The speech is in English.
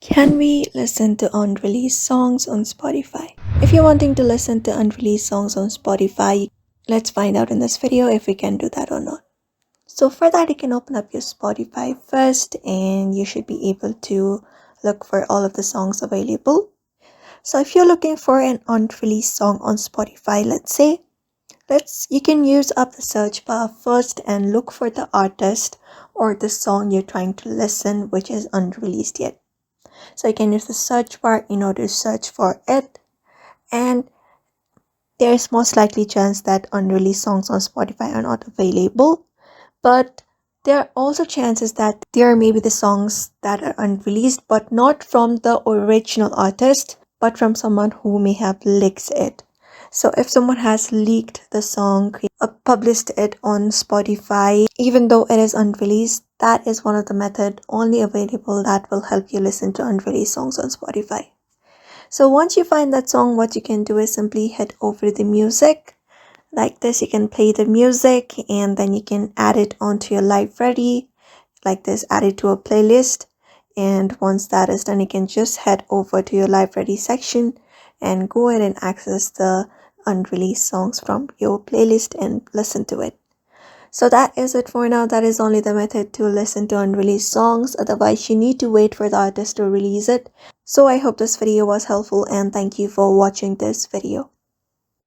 Can we listen to unreleased songs on Spotify? If you're wanting to listen to unreleased songs on Spotify, let's find out in this video if we can do that or not. So for that, you can open up your Spotify first and you should be able to look for all of the songs available. So if you're looking for an unreleased song on Spotify, you can use up the search bar first and look for the artist or the song you're trying to listen which is unreleased yet. So you can use the search bar in order to search for it, and there's most likely chance that unreleased songs on Spotify are not available, but there are also chances that there may be the songs that are unreleased but not from the original artist but from someone who may have leaked it. So if someone has leaked the song, published it on Spotify, even though it is unreleased, that is one of the method only available that will help you listen to unreleased songs on Spotify. So once you find that song, what you can do is simply head over to the music. Like this, you can play the music and then you can add it onto your library. Like this, add it to a playlist. And once that is done, you can just head over to your library section and go ahead and access the unreleased songs from your playlist and listen to it. So that is it for now. That is only the method to listen to unreleased songs. Otherwise, you need to wait for the artist to release it. So I hope this video was helpful and thank you for watching this video.